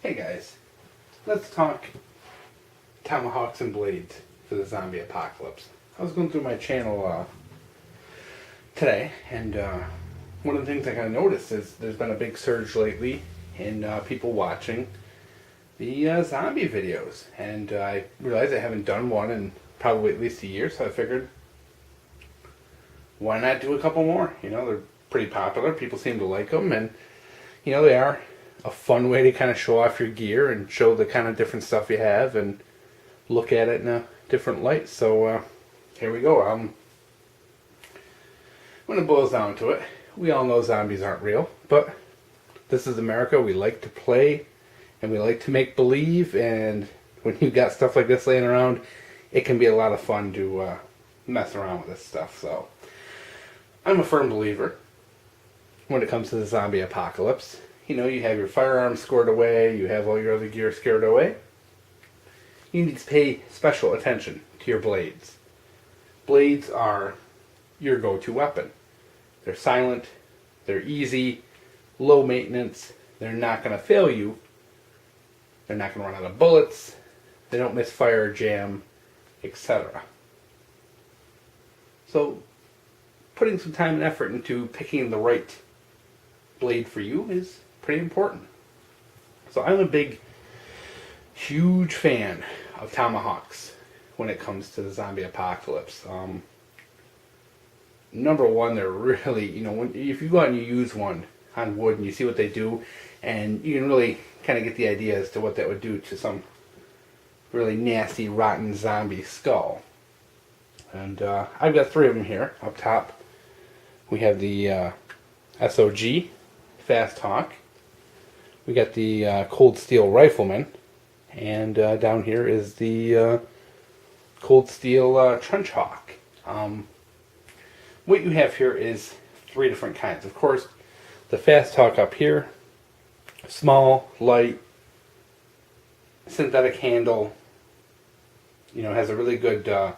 Hey guys, let's talk tomahawks and blades for the zombie apocalypse. I was going through my channel today, and one of the things I kind of noticed is there's been a big surge lately in people watching the zombie videos, and I realized I haven't done one in probably at least a year, so I figured, why not do a couple more? You know, they're pretty popular, people seem to like them, and you know, they are a fun way to kind of show off your gear and show the kind of different stuff you have and look at it in a different light. So here we go. When it boils down to it, we all know zombies aren't real, but this is America. We like to play and we like to make believe, and when you got stuff like this laying around, it can be a lot of fun to mess around with this stuff. So I'm a firm believer when it comes to the zombie apocalypse. You know, you have your firearms scored away, you have all your other gear scared away. You need to pay special attention to your blades. Blades are your go-to weapon. They're silent, they're easy, low maintenance, they're not going to fail you, they're not going to run out of bullets, they don't misfire, jam, etc. So, putting some time and effort into picking the right blade for you is pretty important. So I'm a big, huge fan of tomahawks when it comes to the zombie apocalypse. Number one, they're really, you know, if you go out and you use one on wood and you see what they do, and you can really kind of get the idea as to what that would do to some really nasty, rotten zombie skull. And I've got three of them here. Up top, we have the SOG, fasthawk. We got the Cold Steel Rifleman, and down here is the Cold Steel Trench Hawk. What you have here is three different kinds. Of course, the fasthawk up here, small, light, synthetic handle. You know, has a really good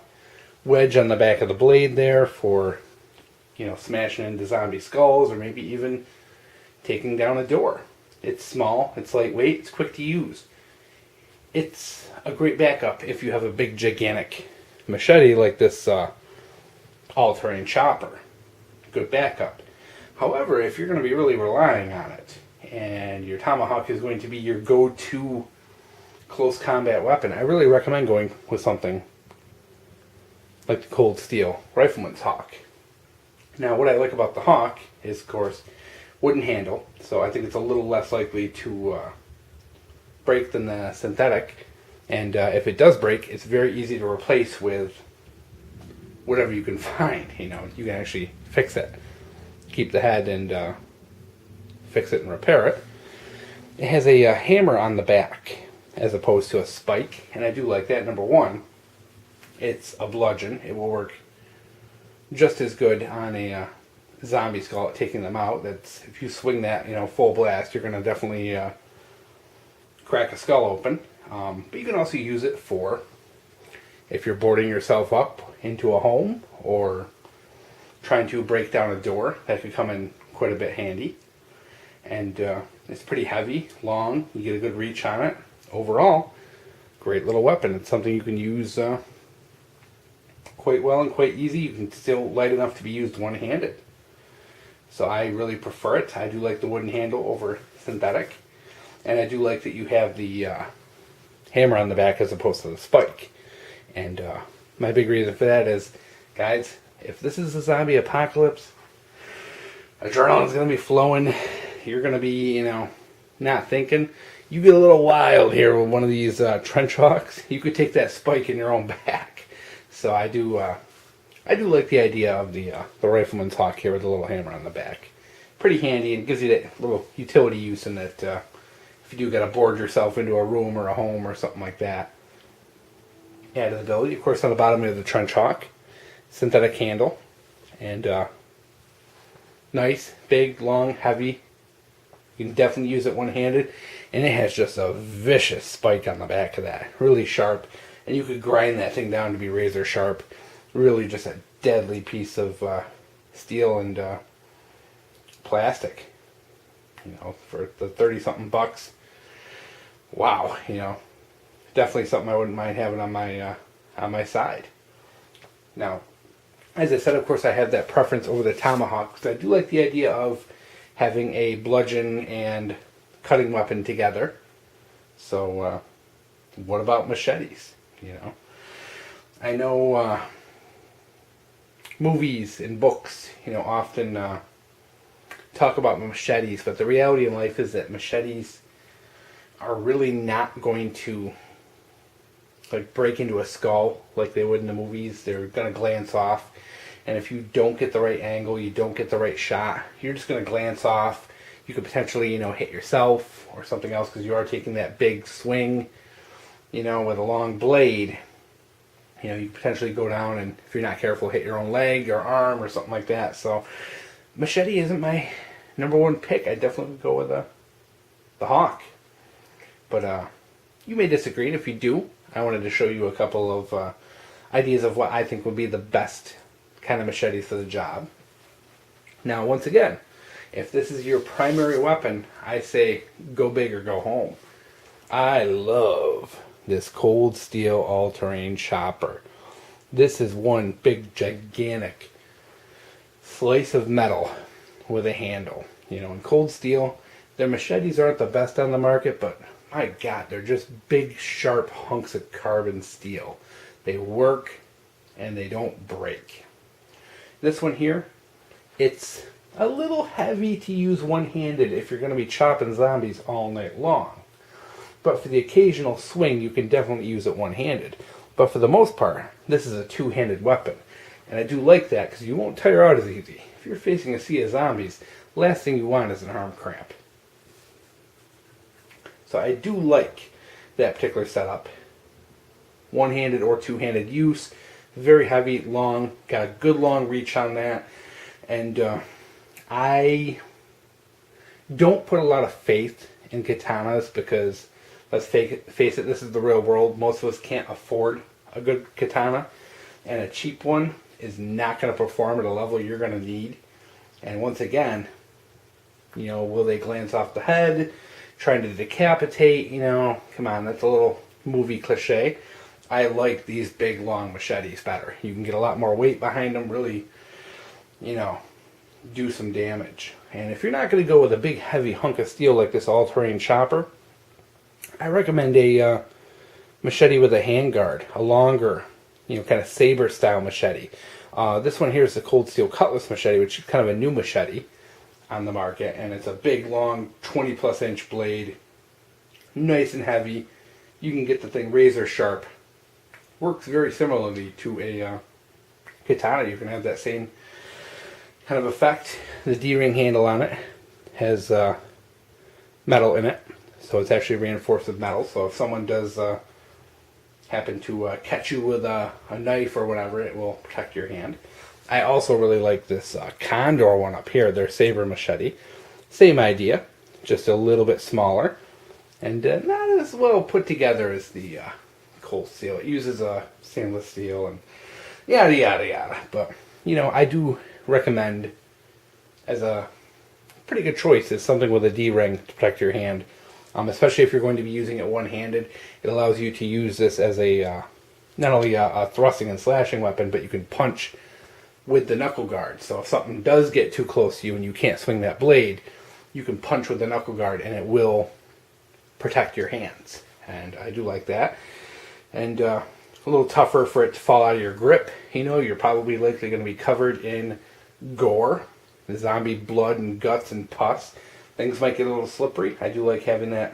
wedge on the back of the blade there for, you know, smashing into zombie skulls or maybe even taking down a door. It's small, it's lightweight, it's quick to use. It's a great backup if you have a big, gigantic machete like this all-terrain chopper. Good backup. However, if you're going to be really relying on it, and your tomahawk is going to be your go-to close combat weapon, I really recommend going with something like the Cold Steel Rifleman's Hawk. Now, what I like about the Hawk is, of course, wooden handle, so I think it's a little less likely to break than the synthetic. And if it does break, it's very easy to replace with whatever you can find. You know, you can actually fix it, keep the head, and fix it and repair it. It has a hammer on the back as opposed to a spike, and I do like that. Number one, it's a bludgeon. It will work just as good on a zombie skull at taking them out. That's, if you swing that, you know, full blast, you're going to definitely crack a skull open. But you can also use it for if you're boarding yourself up into a home or trying to break down a door. That could come in quite a bit handy. And it's pretty heavy, long. You get a good reach on it. Overall, great little weapon. It's something you can use quite well and quite easy. You can still light enough to be used one-handed. So I really prefer it. I do like the wooden handle over synthetic. And I do like that you have the hammer on the back as opposed to the spike. And my big reason for that is, guys, if this is a zombie apocalypse, adrenaline's going to be flowing. You're going to be, you know, not thinking. You get a little wild here with one of these trench hawks. You could take that spike in your own back. So I do like the idea of the Rifleman's Hawk here with a little hammer on the back. Pretty handy, and gives you that little utility use in that if you do got to board yourself into a room or a home or something like that. Added ability. Of course, on the bottom of the Trench Hawk, synthetic handle, and nice, big, long, heavy. You can definitely use it one-handed, and it has just a vicious spike on the back of that. Really sharp, and you could grind that thing down to be razor sharp. Really just a deadly piece of steel and plastic. You know, for the 30-something bucks, wow, definitely something I wouldn't mind having on my side. Now, as I said, of course, I have that preference over the tomahawk because I do like the idea of having a bludgeon and cutting weapon together. So, what about machetes? I know movies and books, often talk about machetes, but the reality in life is that machetes are really not going to like break into a skull like they would in the movies. They're going to glance off, and if you don't get the right angle, you don't get the right shot, you're just going to glance off. You could potentially, hit yourself or something else because you are taking that big swing, with a long blade. You could potentially go down and, if you're not careful, hit your own leg or arm or something like that. So, machete isn't my number one pick. I definitely would go with the hawk. But you may disagree, and if you do, I wanted to show you a couple of ideas of what I think would be the best kind of machetes for the job. Now, once again, if this is your primary weapon, I say go big or go home. I love this cold steel all-terrain chopper. This is one big, gigantic slice of metal with a handle. In cold steel, their machetes aren't the best on the market, but my God, they're just big, sharp hunks of carbon steel. They work and they don't break. This one here, it's a little heavy to use one-handed if you're going to be chopping zombies all night long. But for the occasional swing, you can definitely use it one-handed. But for the most part, this is a two-handed weapon. And I do like that because you won't tire out as easy. If you're facing a sea of zombies, the last thing you want is an arm cramp. So I do like that particular setup. One-handed or two-handed use. Very heavy, long. Got a good long reach on that. And I don't put a lot of faith in katanas because, let's face it, this is the real world. Most of us can't afford a good katana. And a cheap one is not going to perform at a level you're going to need. And once again, will they glance off the head? Trying to decapitate, come on, that's a little movie cliche. I like these big, long machetes better. You can get a lot more weight behind them, really, do some damage. And if you're not going to go with a big, heavy hunk of steel like this all-terrain chopper, I recommend a machete with a handguard, a longer, kind of saber-style machete. This one here is the cold steel cutlass machete, which is kind of a new machete on the market, and it's a big, long, 20-plus inch blade, nice and heavy. You can get the thing razor sharp. Works very similarly to a katana. You can have that same kind of effect. The D-ring handle on it has metal in it, so it's actually reinforced with metal. So if someone does happen to catch you with a knife or whatever, it will protect your hand. I also really like this Condor one up here, their sabre machete. Same idea, just a little bit smaller, and not as well put together as the cold steel. It uses stainless steel and yada yada yada. But I do recommend as a pretty good choice is something with a D-ring to protect your hand, especially if you're going to be using it one-handed. It allows you to use this as a not only a thrusting and slashing weapon, but you can punch with the knuckle guard. So if something does get too close to you and you can't swing that blade, you can punch with the knuckle guard and it will protect your hands. And I do like that. And a little tougher for it to fall out of your grip. You're probably likely going to be covered in gore, the zombie blood and guts and pus. Things might get a little slippery. I do like having that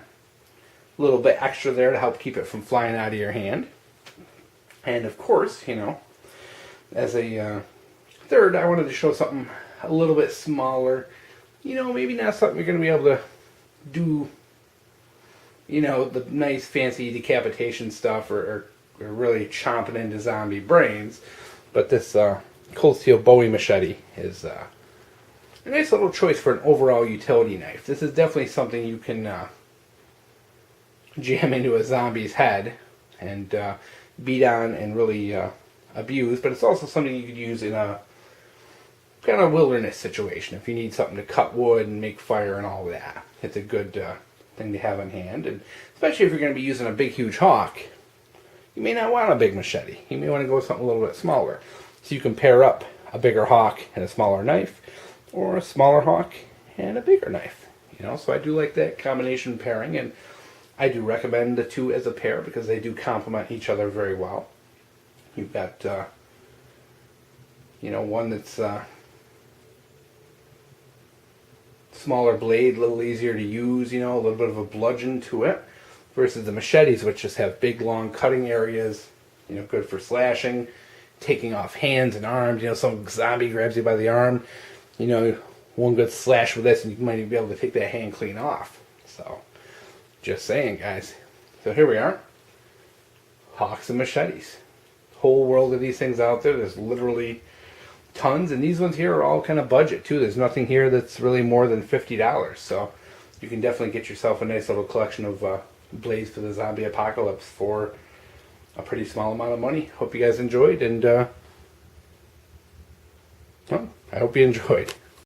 little bit extra there to help keep it from flying out of your hand. And of course, as a third, I wanted to show something a little bit smaller. Maybe not something you're going to be able to do, the nice fancy decapitation stuff or really chomping into zombie brains. But this cold steel Bowie machete is a nice little choice for an overall utility knife. This is definitely something you can jam into a zombie's head and beat on and really abuse. But it's also something you could use in a kind of wilderness situation if you need something to cut wood and make fire and all that. It's a good thing to have on hand. And especially if you're going to be using a big, huge hawk, you may not want a big machete. You may want to go with something a little bit smaller. So you can pair up a bigger hawk and a smaller knife, or a smaller hawk and a bigger knife. You know, so I do like that combination pairing, and I do recommend the two as a pair because they do complement each other very well. You've got, you know, one that's smaller blade, a little easier to use, you know, a little bit of a bludgeon to it, versus the machetes, which just have big, long cutting areas, you know, good for slashing, taking off hands and arms. You know, some zombie grabs you by the arm, you know, one good slash with this and you might even be able to take that hand clean off. So, just saying, guys. So here we are. Hawks and machetes. Whole world of these things out there. There's literally tons, and these ones here are all kind of budget too. There's nothing here that's really more than $50, so you can definitely get yourself a nice little collection of blades for the zombie apocalypse for a pretty small amount of money. Hope you guys enjoyed, and well, I hope you enjoyed.